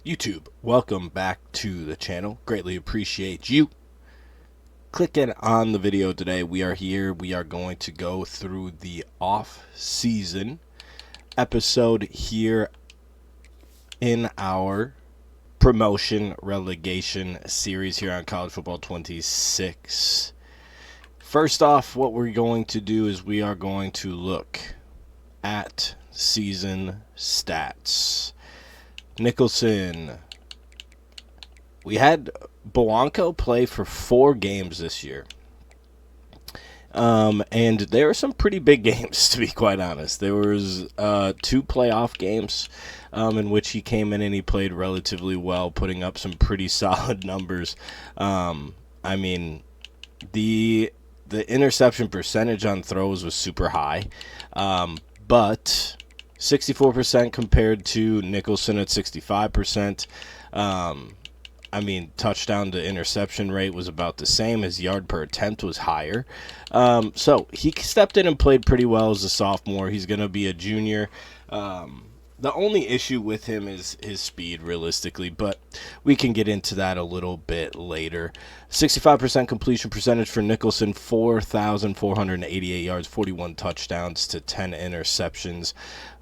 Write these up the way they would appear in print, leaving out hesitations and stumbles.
YouTube, welcome back to the channel. Greatly appreciate you clicking on the video today. We are here. We are going to go through the off-season episode here in our promotion relegation series here on College Football 26. First off, what we're going to do is we are going to look at season stats. Nicholson. We had Boanco play for 4 games this year. And there were some pretty big games, to be quite honest. There was 2 playoff games in which he came in and he played relatively well, putting up some pretty solid numbers. I mean, the interception percentage on throws was super high, but 64% compared to Nicholson at 65%. I mean, touchdown to interception rate was about the same. His yard per attempt was higher. So he stepped in and played pretty well as a sophomore. He's going to be a junior. The only issue with him is his speed, realistically, but we can get into that a little bit later. 65% completion percentage for Nicholson, 4,488 yards, 41 touchdowns to 10 interceptions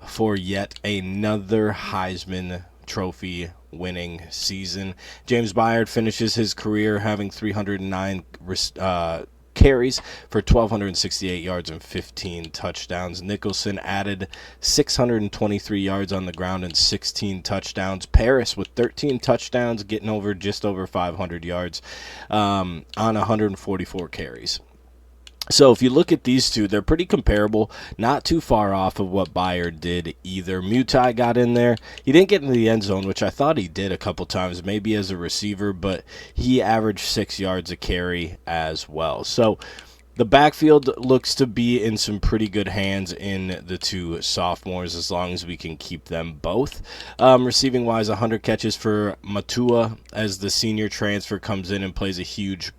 for yet another Heisman Trophy winning season. James Byard finishes his career having 309 carries for 1,268 yards and 15 touchdowns. Nicholson added 623 yards on the ground and 16 touchdowns. Paris with 13 touchdowns, getting just over 500 yards on 144 carries. So if you look at these two, they're pretty comparable, not too far off of what Byard did either. Mutai got in there. He didn't get in the end zone, which I thought he did a couple times, maybe as a receiver, but he averaged 6 yards a carry as well. So the backfield looks to be in some pretty good hands in the 2 sophomores, as long as we can keep them both. Receiving-wise, 100 catches for Matua as the senior transfer comes in and plays a huge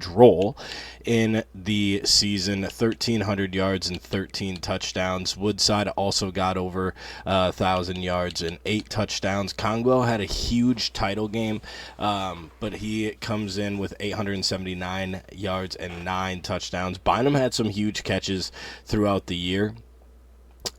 role in the season. 1,300 yards and 13 touchdowns. Woodside also got over 1,000 yards and 8 touchdowns. Conwell had a huge title game, but he comes in with 879 yards and 9 touchdowns. Bynum had some huge catches throughout the year.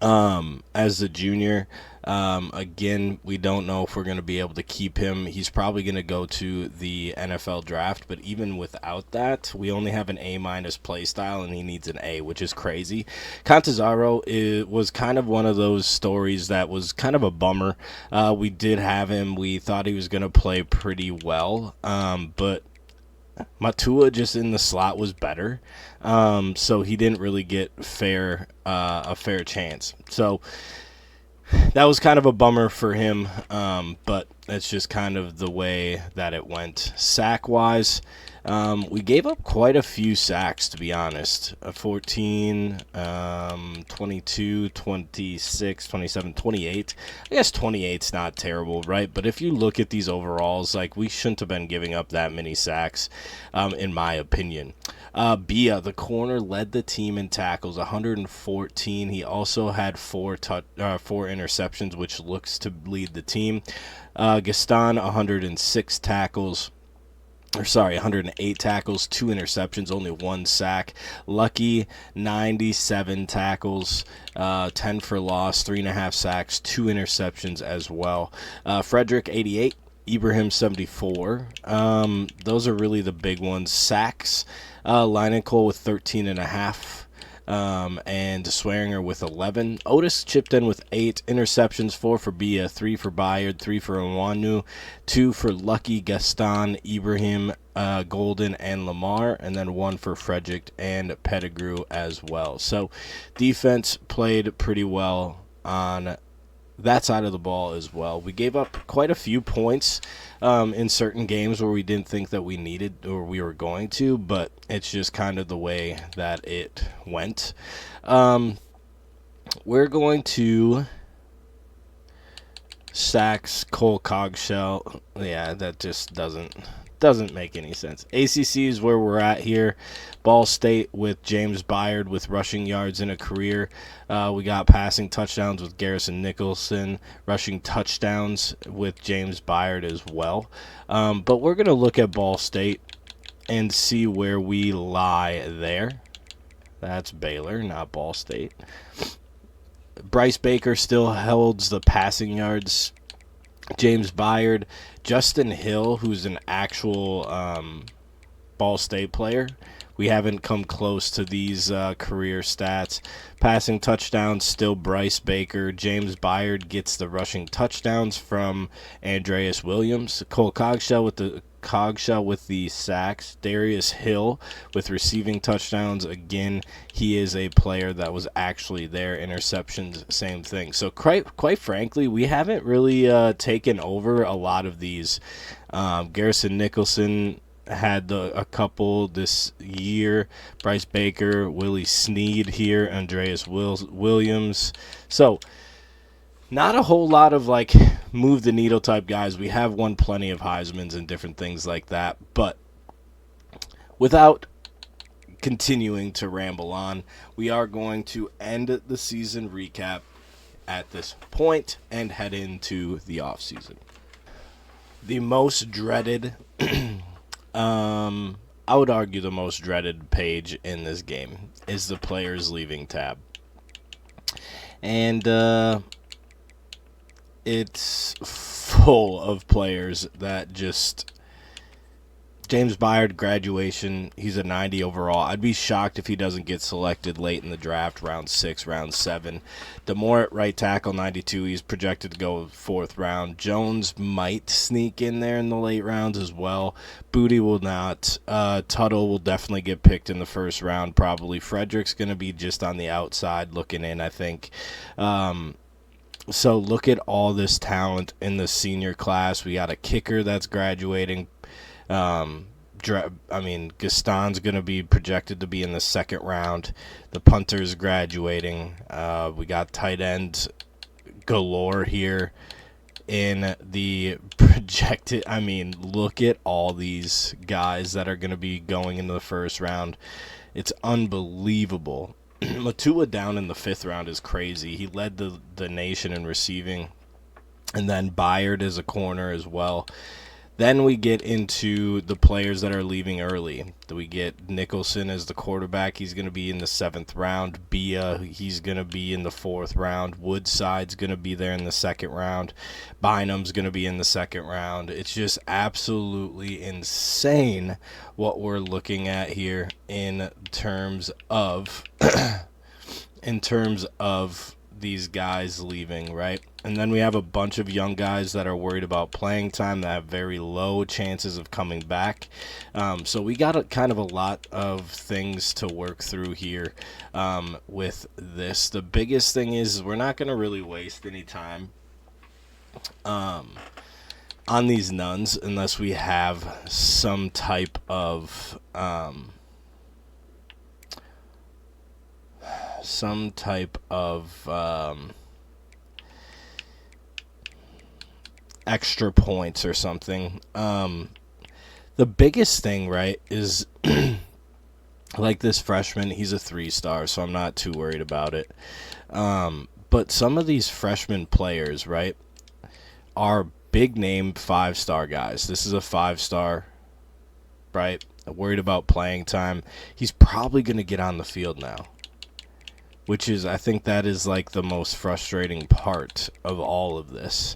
As a junior, again, we don't know if we're going to be able to keep him. He's probably going to go to the NFL draft, but even without that, we only have an A- play style, and he needs an A, which is crazy. Cantizaro was kind of one of those stories that was kind of a bummer. We did have him. We thought he was going to play pretty well, but Matua just in the slot was better, so he didn't really get a fair chance. So that was kind of a bummer for him, but that's just kind of the way that it went. Sack-wise, we gave up quite a few sacks, to be honest. 14, 22, 26, 27, 28. I guess 28's not terrible, right? But if you look at these overalls, like, we shouldn't have been giving up that many sacks, in my opinion. Bia, the corner, led the team in tackles, 114. He also had 4 interceptions, which looks to lead the team. Gaston, 106 tackles. 108 tackles, 2 interceptions, only 1 sack. Lucky, 97 tackles, 10 for loss, 3.5 sacks, 2 interceptions as well. Frederick, 88. Ibrahim, 74. Those are really the big ones. Sacks, Leinenkol with 13.5. And Swearinger with 11. Otis chipped in with 8 interceptions, 4 for Bia, 3 for Byard, 3 for Nwanu, 2 for Lucky, Gaston, Ibrahim, Golden, and Lamar, and then 1 for Frederick and Pettigrew as well. So defense played pretty well on that side of the ball as well. We gave up quite a few points in certain games where we didn't think that we needed or we were going to, but it's just kind of the way that it went. We're going to sacks, Cole Cogshell. Yeah, that just doesn't Doesn't make any sense. ACC is where we're at here. Ball State with James Byard with rushing yards in a career. We got passing touchdowns with Garrison Nicholson, rushing touchdowns with James Byard as well. But we're going to look at Ball State and see where we lie there. That's Baylor, not Ball State. Bryce Baker still holds the passing yards. James Byard, Justin Hill, who's an actual Ball State player. We haven't come close to these career stats. Passing touchdowns, still Bryce Baker. James Byard gets the rushing touchdowns from Andreas Williams. Cole Cogshell with the sacks. Darius Hill with receiving touchdowns. Again, he is a player that was actually there. Interceptions, same thing. So quite frankly, we haven't really taken over a lot of these. Garrison Nicholson had a couple this year. Bryce Baker, Willie Snead here, Andreas Williams. So not a whole lot of like move the needle type guys. We have won plenty of Heismans and different things like that. But without continuing to ramble on, we are going to end the season recap at this point and head into the off season. The most dreaded I would argue the most dreaded page in this game is the players leaving tab. And it's full of players that just... James Byard, graduation, he's a 90 overall. I'd be shocked if he doesn't get selected late in the draft, round 6, round 7. DeMore at right tackle, 92. He's projected to go 4th round. Jones might sneak in there in the late rounds as well. Booty will not. Tuttle will definitely get picked in the 1st round, probably. Frederick's going to be just on the outside looking in, I think. So look at all this talent in the senior class. We got a kicker that's graduating. Gaston's going to be projected to be in the 2nd round. The punter's graduating. We got tight ends galore here in the projected. Look at all these guys that are going to be going into the 1st round. It's unbelievable. Matua down in the 5th round is crazy. He led the nation in receiving. And then Byard is a corner as well. Then we get into the players that are leaving early. We get Nicholson as the quarterback. He's going to be in the 7th round. Bia, he's going to be in the 4th round. Woodside's going to be there in the 2nd round. Bynum's going to be in the 2nd round. It's just absolutely insane what we're looking at here in terms of these guys leaving, right? And then we have a bunch of young guys that are worried about playing time that have very low chances of coming back. So we got a lot of things to work through here with this. The biggest thing is we're not going to really waste any time on these nuns unless we have some type of extra points or something. The biggest thing, right, is like this freshman, he's a 3-star, so I'm not too worried about it. But some of these freshman players, right, are big name 5-star guys. This is a 5-star, right? Worried about playing time. He's probably going to get on the field now, which is, I think that is like the most frustrating part of all of this.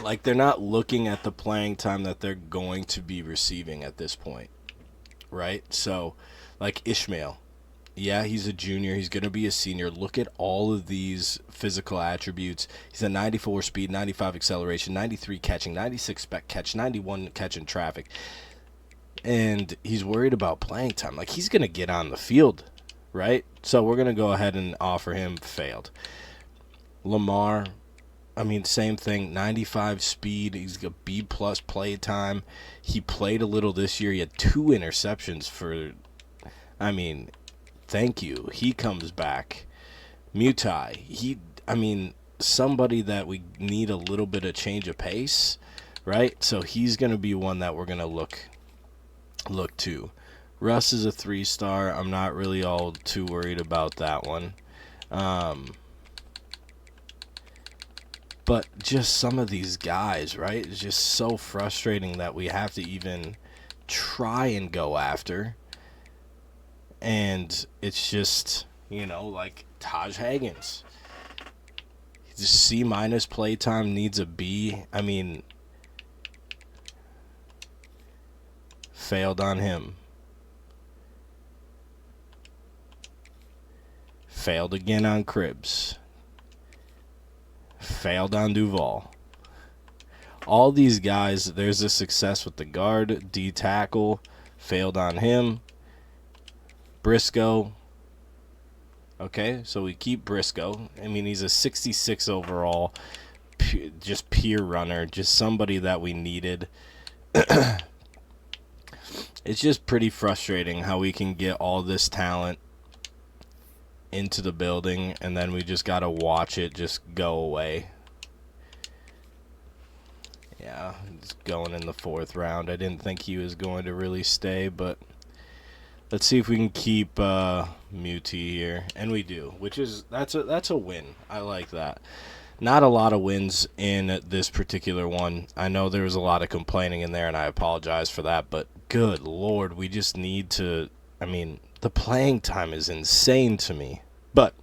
Like, they're not looking at the playing time that they're going to be receiving at this point, right? So, like Ishmael, yeah, he's a junior. He's going to be a senior. Look at all of these physical attributes. He's a 94 speed, 95 acceleration, 93 catching, 96 spec catch, 91 catch in traffic. And he's worried about playing time. Like, he's going to get on the field, right? So we're going to go ahead and offer him failed. Lamar, same thing, 95 speed. He's got B-plus play time. He played a little this year. He had 2 interceptions thank you. He comes back. Mutai, somebody that we need a little bit of change of pace, right? So he's going to be one that we're going to look to. Russ is a 3-star. I'm not really all too worried about that one. But just some of these guys, right? It's just so frustrating that we have to even try and go after. And it's just, like Taj Higgins. Just C- playtime, needs a B. I mean, failed on him. Failed again on Cribbs. Failed on Duval. All these guys, there's a success with the guard. D tackle, failed on him. Briscoe. Okay, so we keep Briscoe. I mean, he's a 66 overall. Just pure runner. Just somebody that we needed. It's just pretty frustrating how we can get all this talent into the building and then we just got to watch it just go away. Yeah, he's going in the 4th round. I didn't think he was going to really stay, but let's see if we can keep Muti here, and we do, which is that's a win. I like that. Not a lot of wins in this particular one. I know there was a lot of complaining in there, and I apologize for that, but good Lord, we just need to, I mean, the playing time is insane to me. But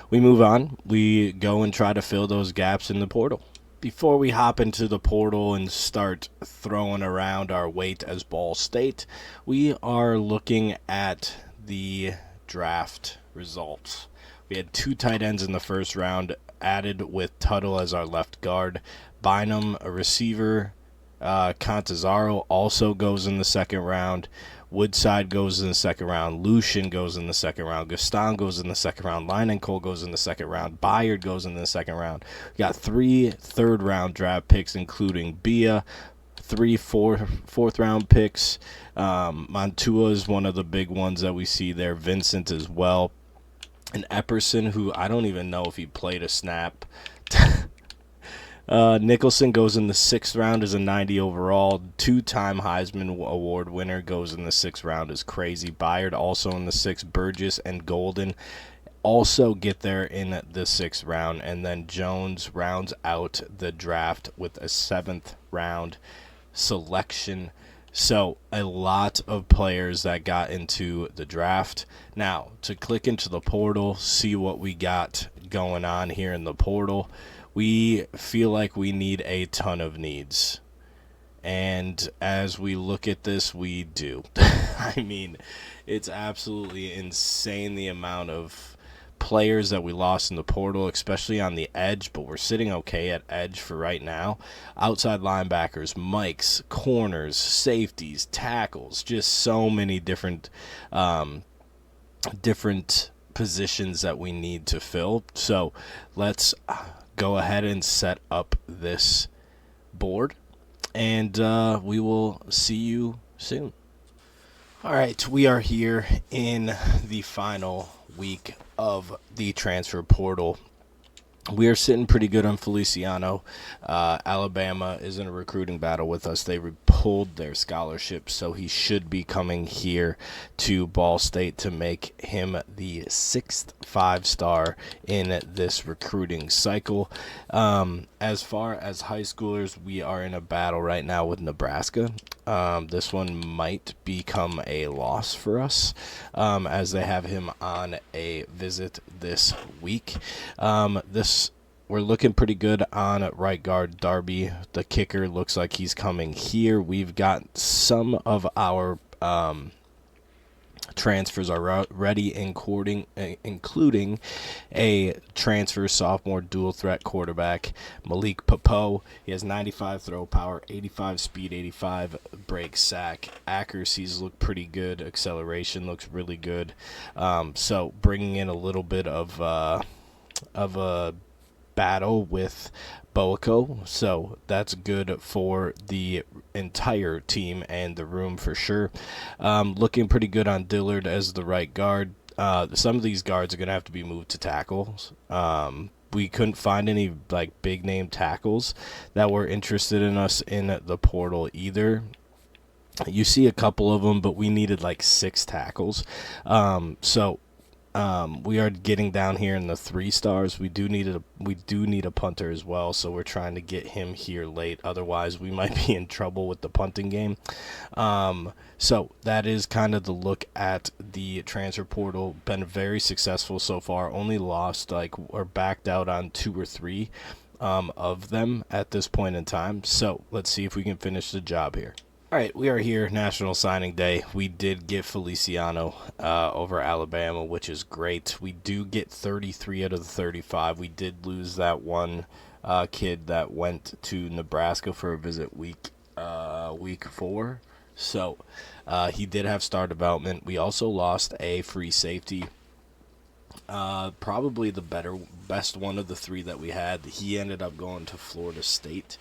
we move on. We go and try to fill those gaps in the portal. Before we hop into the portal and start throwing around our weight as Ball State, we are looking at the draft results. We had 2 tight ends in the first round, added with Tuttle as our left guard. Bynum, a receiver. Cantazaro also goes in the second round. Woodside goes in the second round. Lucian goes in the second round. Gaston goes in the second round. Cole goes in the second round. Bayard goes in the second round. We got 3 third-round draft picks, including Bia. 3 fourth-round picks. Montua is one of the big ones that we see there. Vincent as well. And Epperson, who I don't even know if he played a snap. Nicholson goes in the 6th round as a 90 overall. 2-time Heisman Award winner goes in the 6th round is crazy. Bayard also in the 6th. Burgess and Golden also get there in the 6th round. And then Jones rounds out the draft with a 7th round selection. So a lot of players that got into the draft. Now, to click into the portal, see what we got going on here in the portal. We feel like we need a ton of needs. And as we look at this, we do. I mean, it's absolutely insane the amount of players that we lost in the portal, especially on the edge, but we're sitting okay at edge for right now. Outside linebackers, Mikes, corners, safeties, tackles, just so many different positions that we need to fill. So let's go ahead and set up this board, and we will see you soon. All right, we are here in the final week of the transfer portal. We are sitting pretty good on Feliciano. Alabama is in a recruiting battle with us. They pulled their scholarship, so he should be coming here to Ball State to make him the 6th 5-star in this recruiting cycle. As far as high schoolers, we are in a battle right now with Nebraska. This one might become a loss for us, as they have him on a visit this week. We're looking pretty good on right guard Darby. The kicker looks like he's coming here. We've got some of our transfers are ready, including a transfer sophomore dual threat quarterback, Malik Popo. He has 95 throw power, 85 speed, 85 break sack. Accuracies look pretty good. Acceleration looks really good. So bringing in a little bit of a battle with Boaco, so that's good for the entire team and the room for sure. Looking pretty good on Dillard as the right guard. Some of these guards are going to have to be moved to tackles, we couldn't find any like big name tackles that were interested in us in the portal either. You see a couple of them, but we needed like 6 tackles. So we are getting down here in the 3 stars. We do need a punter as well, so we're trying to get him here late. Otherwise, we might be in trouble with the punting game. So that is kind of the look at the transfer portal. Been very successful so far. Only lost or backed out on 2 or 3 of them at this point in time. So let's see if we can finish the job here. All right, we are here, National Signing Day. We did get Feliciano over Alabama, which is great. We do get 33 out of the 35. We did lose that one kid that went to Nebraska for a visit week 4. So he did have star development. We also lost a free safety. Probably the best one of the 3 that we had. He ended up going to Florida State,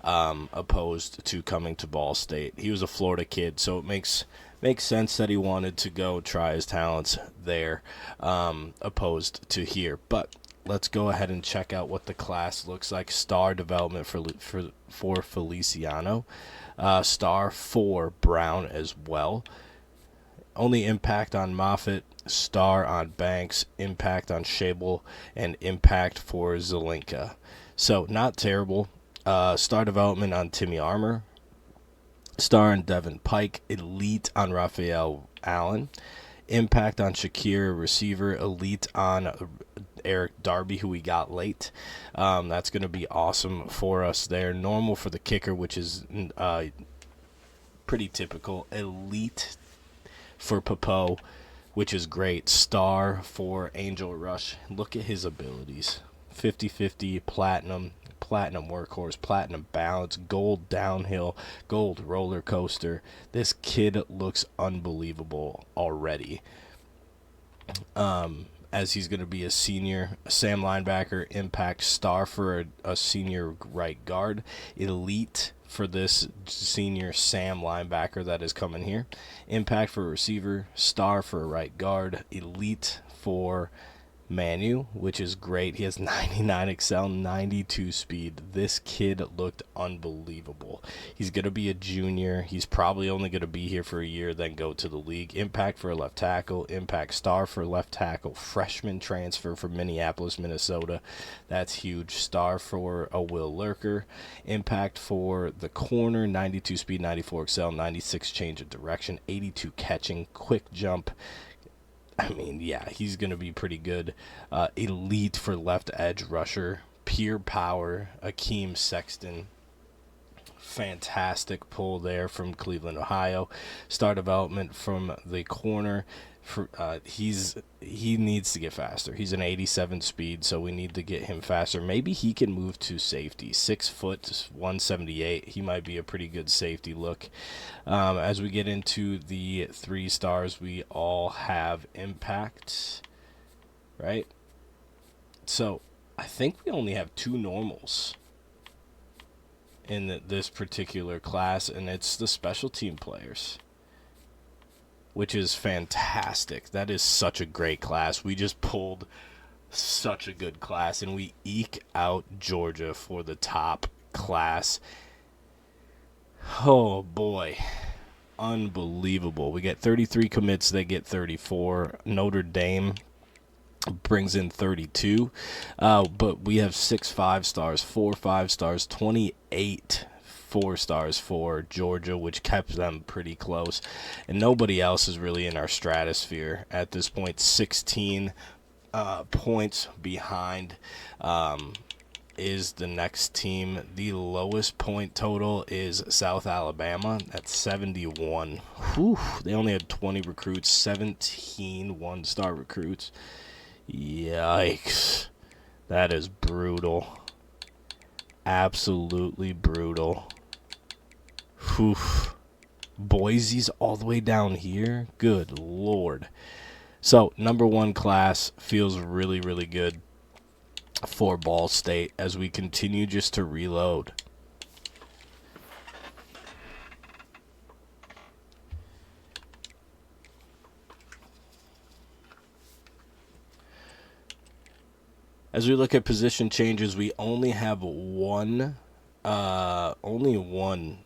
opposed to coming to Ball State. He was a Florida kid, so it makes sense that he wanted to go try his talents there, opposed to here. But let's go ahead and check out what the class looks like. Star development for Feliciano, star for Brown as well. Only impact on Moffitt, star on Banks, impact on Shable, and impact for Zelinka. So not terrible. Star development on Timmy Armour, star on Devin Pike, elite on Raphael Allen, impact on Shakir, receiver, elite on Eric Darby, who we got late. That's going to be awesome for us there. Normal for the kicker, which is pretty typical. Elite for Popo, which is great. Star for Angel Rush. Look at his abilities. 50-50, platinum workhorse, platinum balance, gold downhill, gold roller coaster. This kid looks unbelievable already. As he's going to be a senior. Sam linebacker, impact, star for a senior right guard, elite for this senior Sam linebacker that is coming here, impact for a receiver, star for a right guard, elite for Manu, which is great. He has 99 excel, 92 speed. This kid looked unbelievable. He's going to be a junior. He's probably only going to be here for a year, then go to the league. Impact for a left tackle, impact star for left tackle, freshman transfer from Minneapolis, Minnesota. That's huge. Star for a Will Lurker, impact for the corner, 92 speed, 94 excel, 96 change of direction, 82 catching, quick jump. I mean, yeah, he's going to be pretty good. Elite for left edge rusher. Pure power. Akeem Sexton. Fantastic pull there from Cleveland, Ohio. Star development from the corner. He needs to get faster. He's an 87 speed, so we need to get him faster. Maybe he can move to safety. 6 foot, 178. He might be a pretty good safety look. As we get into the 3 stars, we all have impact, right? So I think we only have 2 normals in this particular class, and it's the special team players, which is fantastic. That is such a great class. We just pulled such a good class, and we eke out Georgia for the top class. Oh, boy. Unbelievable. We get 33 commits. They get 34. Notre Dame brings in 32. But we have 6 5-stars, 4 5-stars, 28 4-stars for Georgia, which kept them pretty close. And nobody else is really in our stratosphere at this point. 16 points behind is the next team. The lowest point total is South Alabama at 71. Whew, they only had 20 recruits, 17 1-star recruits. Yikes. That is brutal. Absolutely brutal. Whew. Boise's all the way down here. Good Lord. So, number 1 class feels really, really good for Ball State as we continue just to reload. As we look at position changes, we only have only one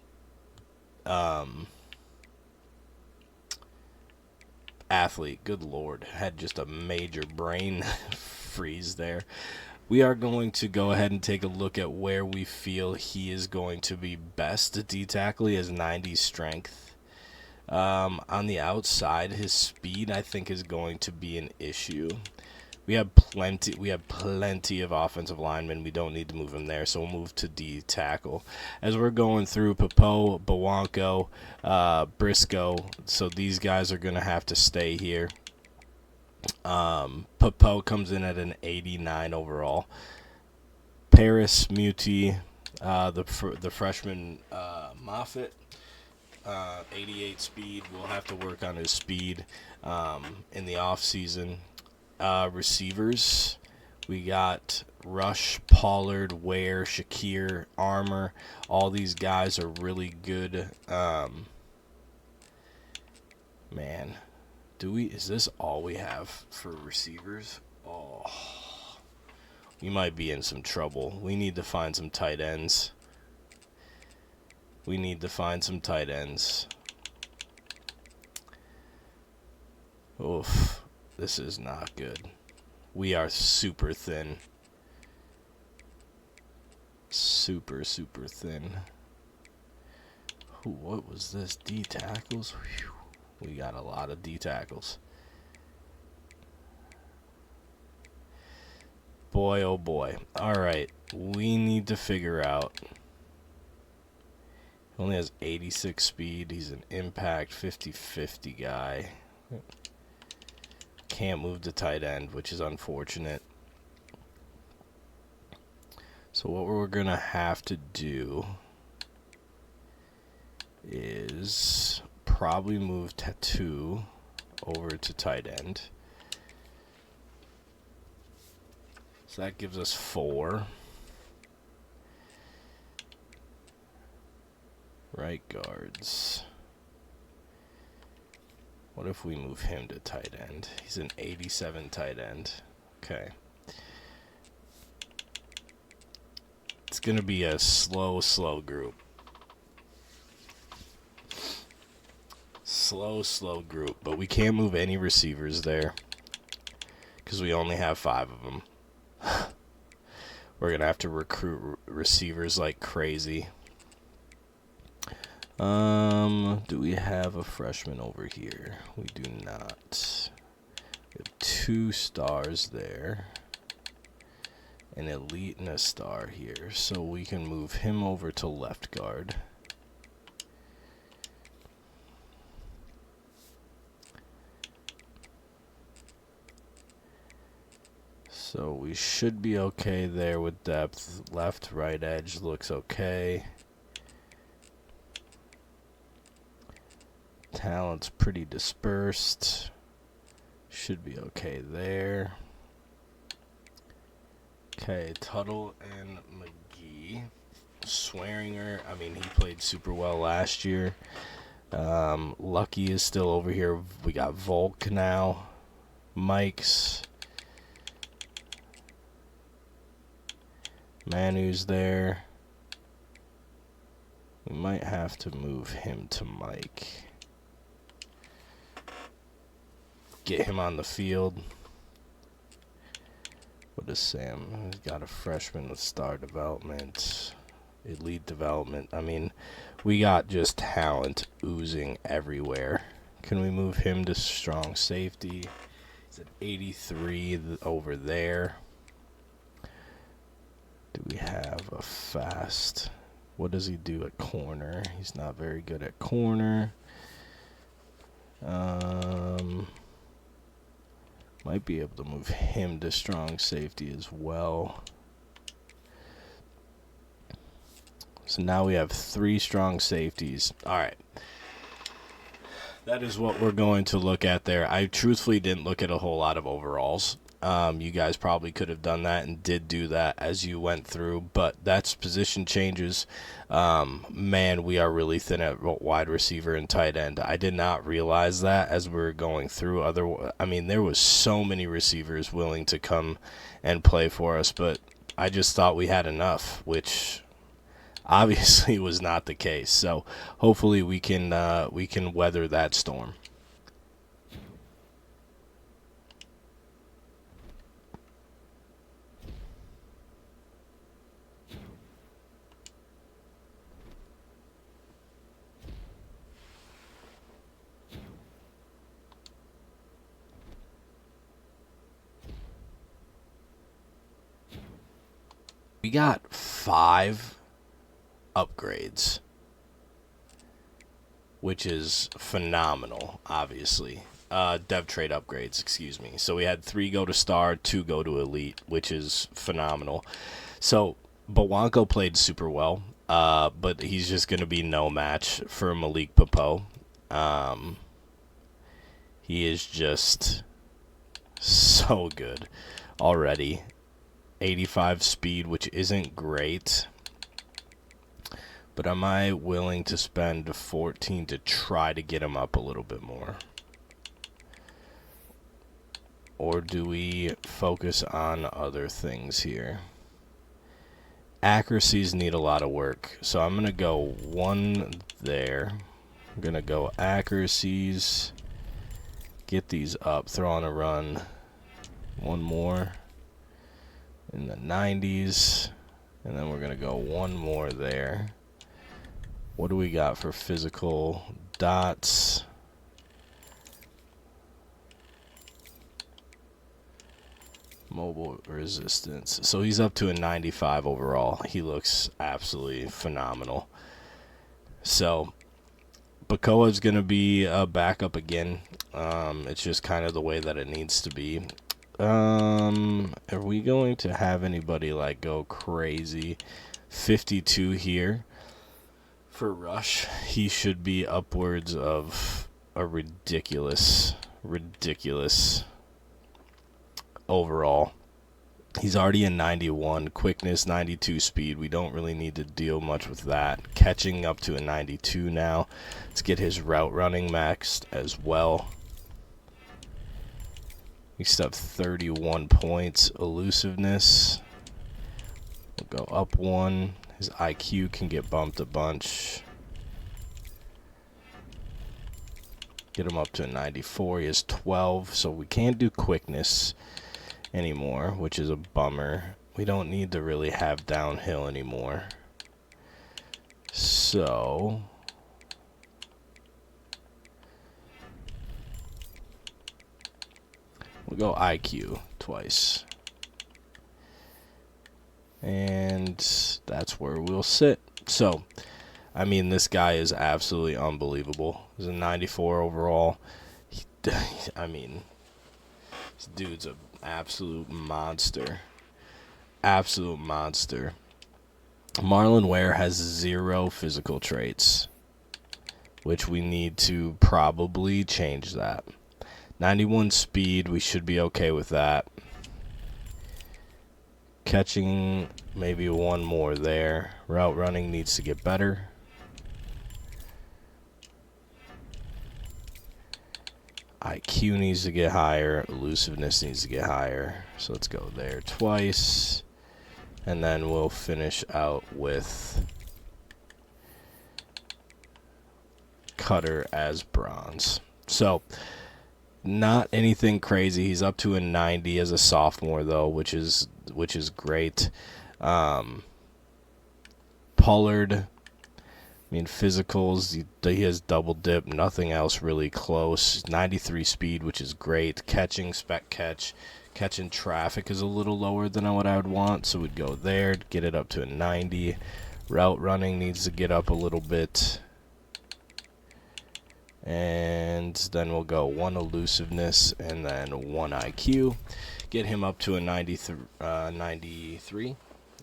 athlete. Good Lord, had just a major brain freeze there. We are going to go ahead and take a look at where we feel he is going to be best at D-tackle. He has 90 strength. On the outside, his speed, I think, is going to be an issue. We have plenty of offensive linemen. We don't need to move him there, so we'll move to D-tackle. As we're going through Popo, Bawanko, Briscoe, so these guys are going to have to stay here. Popo comes in at an 89 overall. Paris, Muti, the freshman Moffitt, 88 speed. We'll have to work on his speed in the off season. Receivers, we got Rush, Pollard, Ware, Shakir, Armour. All these guys are really good. Man, is this all we have for receivers? Oh, we might be in some trouble. We need to find some tight ends. Oof. This is not good. We are super thin. Super thin. What was this? D tackles? Whew. We got a lot of D tackles. Boy, oh boy. Alright. We need to figure out. He only has 86 speed. He's an impact 50-50 guy. Can't move to tight end, which is unfortunate. So what we're going to have to do is probably move Tattoo over to tight end. So that gives us 4. Right guards. What if we move him to tight end? He's an 87 tight end. Okay. It's going to be a slow group. Slow group. But we can't move any receivers there because we only have 5 of them. We're going to have to recruit receivers like crazy. Do we have a freshman over here? We do not. We have 2 stars there. An elite and a star here. So we can move him over to left guard. So we should be okay there with depth. Left, right edge looks okay. Talent's pretty dispersed. Should be okay there. Okay, Tuttle and McGee. Swearinger, I mean, he played super well last year. Lucky is still over here. We got Volk now. Mike's. Manu's there. We might have to move him to Mike. Get him on the field. What is Sam? He's got a freshman with star development, elite development. I mean, we got just talent oozing everywhere. Can we move him to strong safety? He's at 83 over there. Do we have a fast? What does he do at corner? He's not very good at corner. Might be able to move him to strong safety as well. So now we have 3 strong safeties. All right. That is what we're going to look at there. I truthfully didn't look at a whole lot of overalls. You guys probably could have done that and did do that as you went through, but that's position changes. Man, we are really thin at wide receiver and tight end. I did not realize that as we were going through. There was so many receivers willing to come and play for us, but I just thought we had enough, which obviously was not the case. So hopefully we can weather that storm. We got 5 upgrades, which is phenomenal, obviously. Dev trade upgrades, excuse me. So we had 3 go to star, 2 go to elite, which is phenomenal. So Bawanko played super well, but he's just going to be no match for Malik Popo. He is just so good already. 85 speed, which isn't great. But am I willing to spend 14 to try to get him up a little bit more? Or do we focus on other things here? Accuracies need a lot of work. So I'm going to go 1 there. I'm going to go accuracies. Get these up. Throw on a run. 1 more. In the 90s. And then we're going to go 1 more there. What do we got for physical dots? Mobile resistance. So he's up to a 95 overall. He looks absolutely phenomenal. So Bakoa's going to be a backup again. It's just kind of the way that it needs to be. Are we going to have anybody like go crazy? 52 here for rush. He should be upwards of a ridiculous overall. He's already in 91 quickness, 92 speed. We don't really need to deal much with that. Catching up to a 92 now. Let's get his route running maxed as well. We still have 31 points. Elusiveness. We'll go up 1. His IQ can get bumped a bunch. Get him up to 94. He has 12, so we can't do quickness anymore, which is a bummer. We don't need to really have downhill anymore. So we'll go IQ twice. And that's where we'll sit. So, I mean, this guy is absolutely unbelievable. He's a 94 overall. I mean, this dude's an absolute monster. Absolute monster. Marlon Ware has 0 physical traits, which we need to probably change that. 91 speed, we should be okay with that. Catching, maybe 1 more there. Route running needs to get better. IQ needs to get higher. Elusiveness needs to get higher. So let's go there twice. And then we'll finish out with Cutter as bronze. So not anything crazy. He's up to a 90 as a sophomore though, which is great. Pollard, I mean, physicals, he has double dip, nothing else really close. 93 speed, which is great. Catching, spec catching traffic is a little lower than what I would want, so we'd go there, get it up to a 90. Route running needs to get up a little bit. And then we'll go 1 elusiveness and then 1 IQ. Get him up to a 93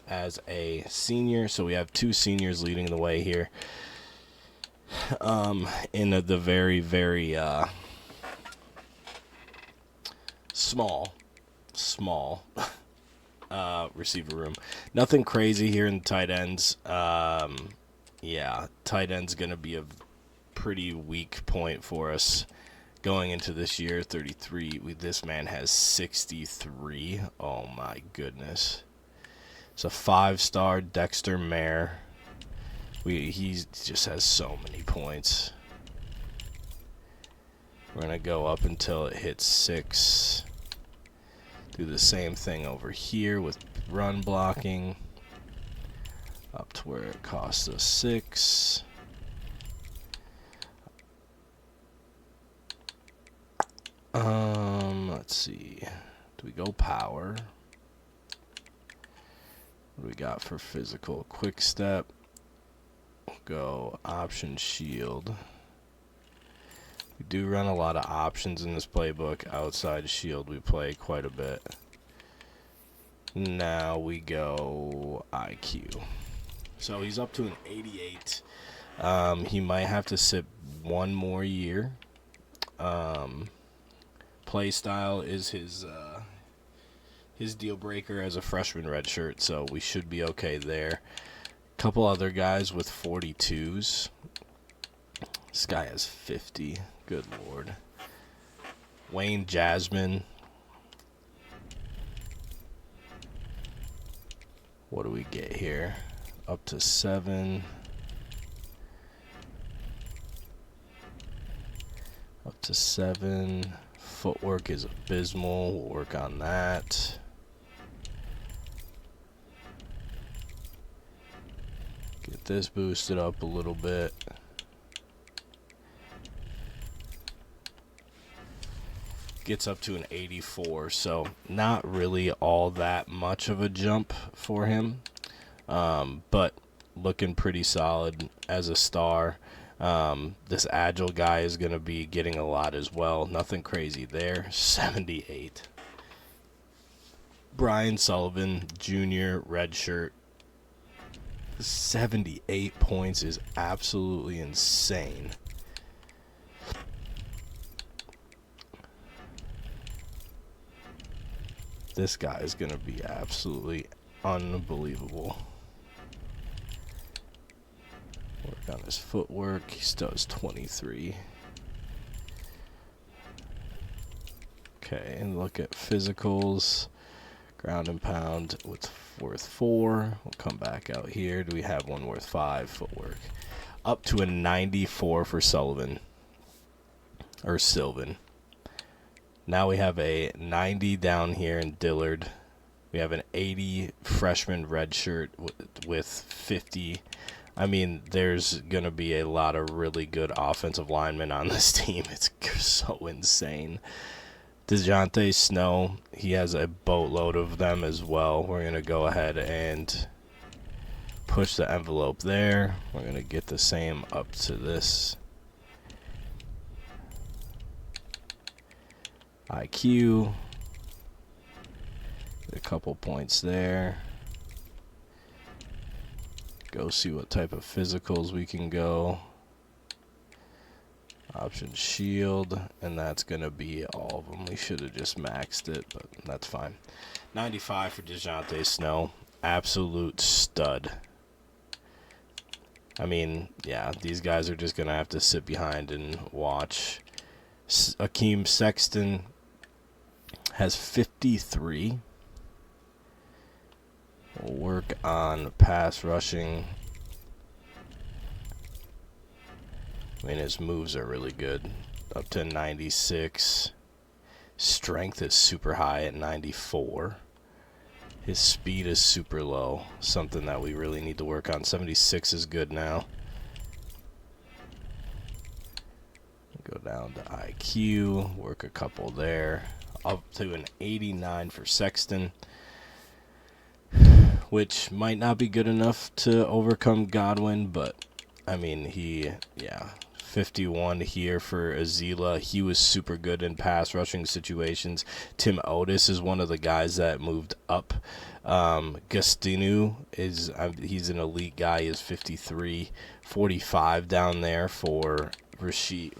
as a senior. So we have 2 seniors leading the way here. In the very, very small small receiver room. Nothing crazy here in the tight ends. Yeah, tight end's going to be a pretty weak point for us going into this year. 33. This man has 63. Oh, my goodness. It's a 5-star Dexter Mayer. He just has so many points. We're going to go up until it hits 6. Do the same thing over here with run blocking. Up to where it costs us 6. Let's see. Do we go power? What do we got for physical? Quick step. Go option shield. We do run a lot of options in this playbook. Outside shield we play quite a bit. Now we go IQ. So he's up to an 88. He might have to sit one more year. Play style is his deal breaker as a freshman redshirt, so we should be okay there. Couple other guys with 42s. This guy has 50. Good lord. Wayne Jasmine. What do we get here? Up to 7. Up to 7. Footwork is abysmal. We'll work on that. Get this boosted up a little bit. Gets up to an 84, so not really all that much of a jump for him, but looking pretty solid as a star. This agile guy is going to be getting a lot as well. Nothing crazy there. 78. Brian Sullivan, junior, red shirt. 78 points is absolutely insane. This guy is going to be absolutely unbelievable. Work on his footwork. He still has 23. Okay, and look at physicals. Ground and pound with worth 4. We'll come back out here. Do we have one worth 5? Footwork. Up to a 94 for Sullivan. Or Sylvan. Now we have a 90 down here in Dillard. We have an 80 freshman redshirt with 50. I mean, there's going to be a lot of really good offensive linemen on this team. It's so insane. DeJounte Snow, he has a boatload of them as well. We're going to go ahead and push the envelope there. We're going to get the same up to this. IQ. Get a couple points there. Go see what type of physicals we can go. Option shield, and that's going to be all of them. We should have just maxed it, but that's fine. 95 for DeJounte Snow. Absolute stud. I mean, yeah, these guys are just going to have to sit behind and watch. Akeem Sexton has 53. We'll work on pass rushing. I mean, his moves are really good. Up to 96. Strength is super high at 94. His speed is super low. Something that we really need to work on. 76 is good now. Go down to IQ. Work a couple there. Up to an 89 for Sexton, which might not be good enough to overcome Godwin, but I mean, 51 here for Azila. He was super good in pass rushing situations. Tim Otis is one of the guys that moved up. Gustinu he's an elite guy. He is 53. 45 down there for Rashed.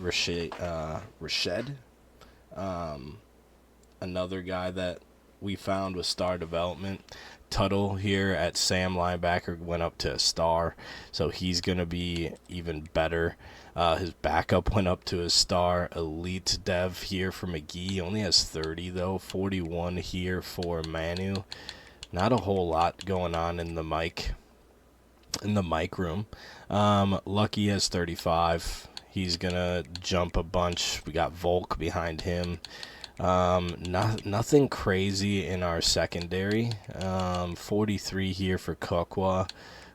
Another guy that we found with star development. Tuttle here at Sam linebacker went up to a star, so he's going to be even better. His backup went up to a star. Elite Dev here for McGee. Only has 30, though. 41 here for Manu. Not a whole lot going on in the mic room. Lucky has 35. He's going to jump a bunch. We got Volk behind him. Nothing crazy in our secondary. 43 here for Kokwa.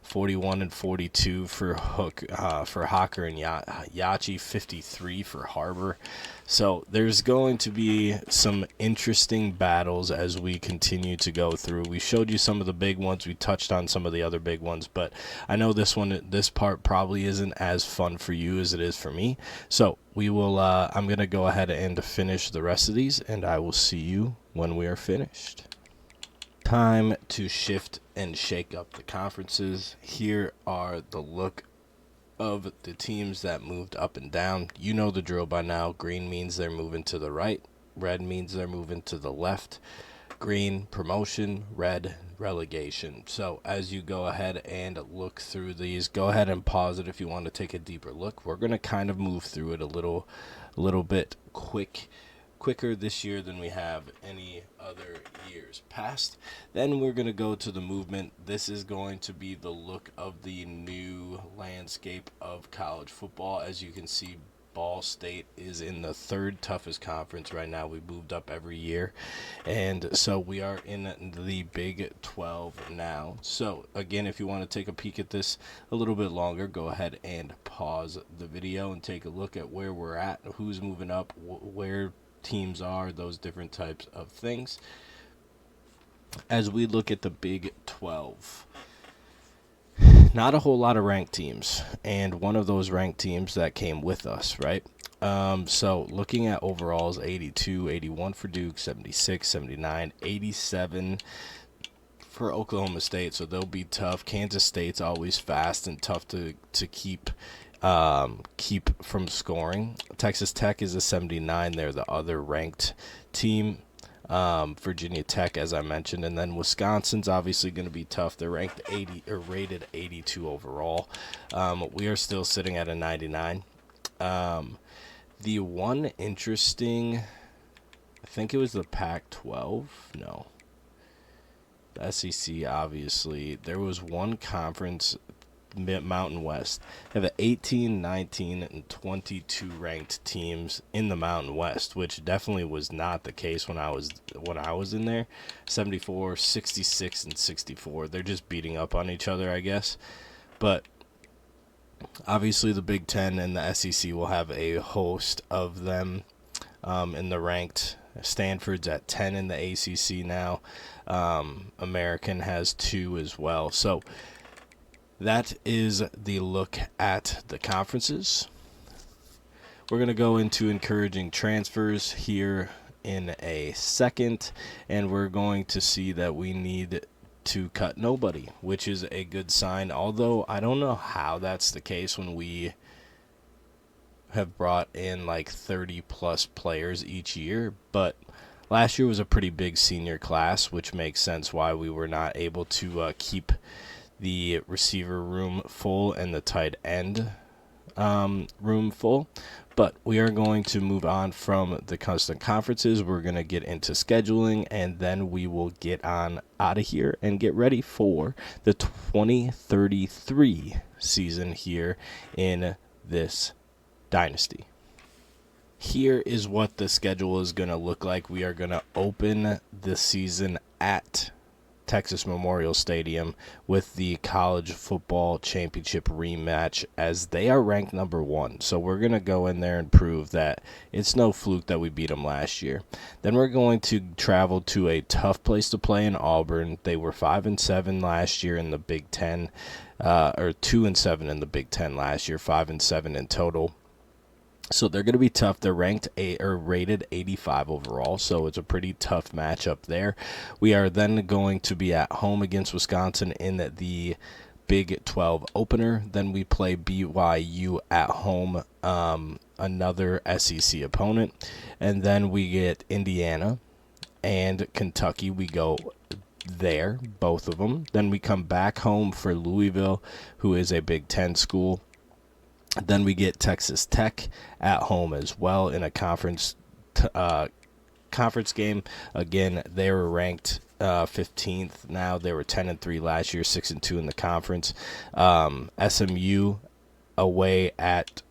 41 and 42 for Hocker and Yachi, 53 for Harbor. So there's going to be some interesting battles as we continue to go through. We showed you some of the big ones. We touched on some of the other big ones, but I know this part probably isn't as fun for you as it is for me. So we will. I'm gonna go ahead and finish the rest of these, and I will see you when we are finished. Time to shift and shake up the conferences. Here are the look of the teams that moved up and down. You know the drill by now. Green means they're moving to the right. Red means they're moving to the left. Green, promotion. Red, relegation. So as you go ahead and look through these, go ahead and pause it if you want to take a deeper look. We're going to kind of move through it a little bit quicker this year than we have any other years past. Then we're going to go to the movement. This is going to be the look of the new landscape of college football. As you can see, Ball State is in the third toughest conference right now. We moved up every year, and so we are in the Big 12 now. So again, if you want to take a peek at this a little bit longer, go ahead and pause the video and take a look at where we're at, who's moving up, where teams are, those different types of things. As we look at the Big 12, not a whole lot of ranked teams, and one of those ranked teams that came with us, right? So looking at overalls, 82, 81 for Duke, 76, 79, 87 for Oklahoma State, so they'll be tough. Kansas State's always fast and tough to keep from scoring. Texas Tech is a 79. They're the other ranked team. Virginia Tech, as I mentioned, and then Wisconsin's obviously going to be tough. They're ranked 80 or rated 82 overall. We are still sitting at a 99. The one interesting, I think it was the Pac-12. No, the SEC. Obviously, there was one conference, Mountain West. They have 18, 19, and 22 ranked teams in the Mountain West, which definitely was not the case when I was in there. 74, 66, and 64. They're just beating up on each other, I guess. But obviously the Big Ten and the SEC will have a host of them in the ranked. Stanford's at 10 in the ACC now. American has 2 as well. So that is the look at the conferences. We're going to go into encouraging transfers here in a second, and we're going to see that we need to cut nobody, which is a good sign, although I don't know how that's the case when we have brought in like 30-plus players each year, but last year was a pretty big senior class, which makes sense why we were not able to keep the receiver room full and the tight end room full. But we are going to move on from the constant conferences. We're going to get into scheduling, and then we will get on out of here and get ready for the 2033 season here in this dynasty. Here is what the schedule is going to look like. We are going to open the season at Texas Memorial Stadium with the college football championship rematch, as they are ranked number 1. So we're going to go in there and prove that it's no fluke that we beat them last year. Then we're going to travel to a tough place to play in Auburn. They were 5-7 last year in the Big Ten, or 2-7 in the Big Ten last year, 5-7 in total. So they're going to be tough. They're ranked rated 85 overall, so it's a pretty tough matchup there. We are then going to be at home against Wisconsin in the Big 12 opener. Then we play BYU at home, another SEC opponent. And then we get Indiana. and Kentucky. We go there, both of them. Then we come back home for Louisville, who is a Big Ten school. Then we get Texas Tech at home as well in a conference game. Again, they were ranked 15th now. They were 10-3 last year, 6-2 in the conference. SMU away at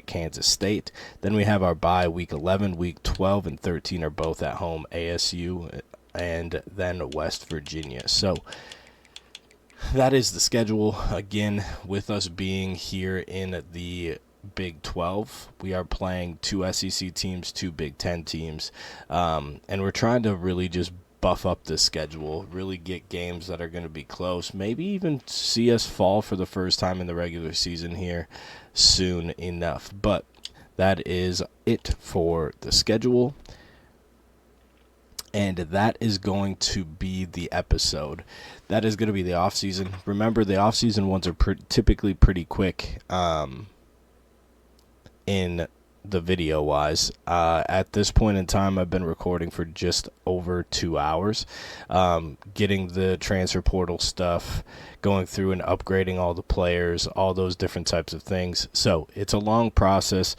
Kansas State. Then we have our bye week 11, week 12 and 13 are both at home, ASU and then West Virginia. So that is the schedule. Again, with us being here in the Big 12, we are playing 2 SEC teams, 2 Big 10 teams, and we're trying to really just buff up this schedule, really get games that are going to be close, maybe even see us fall for the first time in the regular season here soon enough. But that is it for the schedule, and that is going to be the episode. That is going to be the off season. Remember, the off season ones are typically pretty quick in the video wise. At this point in time, I've been recording for just over 2 hours, getting the transfer portal stuff, going through and upgrading all the players, all those different types of things. So it's a long process,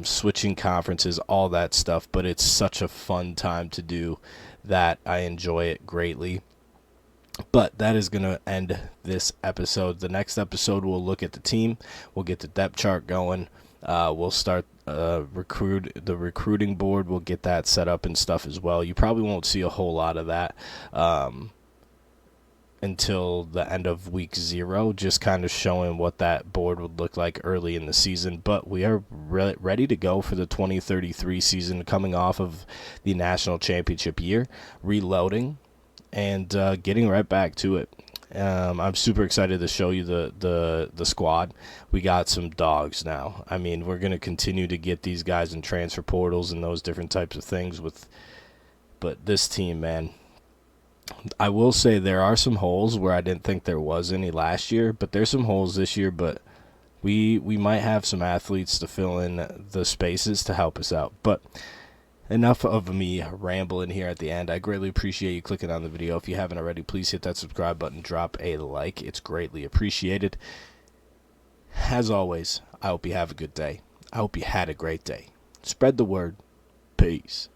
switching conferences, all that stuff, but it's such a fun time to do that I enjoy it greatly. But that is going to end this episode. The next episode, we'll look at the team. We'll get the depth chart going. We'll start the recruiting board. We'll get that set up and stuff as well. You probably won't see a whole lot of that until the end of week 0, just kind of showing what that board would look like early in the season. But we are ready to go for the 2033 season, coming off of the national championship year, reloading, and getting right back to it. I'm super excited to show you the squad. We got some dogs now. I mean, we're going to continue to get these guys in transfer portals and those different types of things but this team, man, I will say there are some holes where I didn't think there was any last year, but there's some holes this year, but we might have some athletes to fill in the spaces to help us out. But enough of me rambling here at the end. I greatly appreciate you clicking on the video. If you haven't already, please hit that subscribe button, drop a like. It's greatly appreciated. As always, I hope you have a good day. I hope you had a great day. Spread the word. Peace.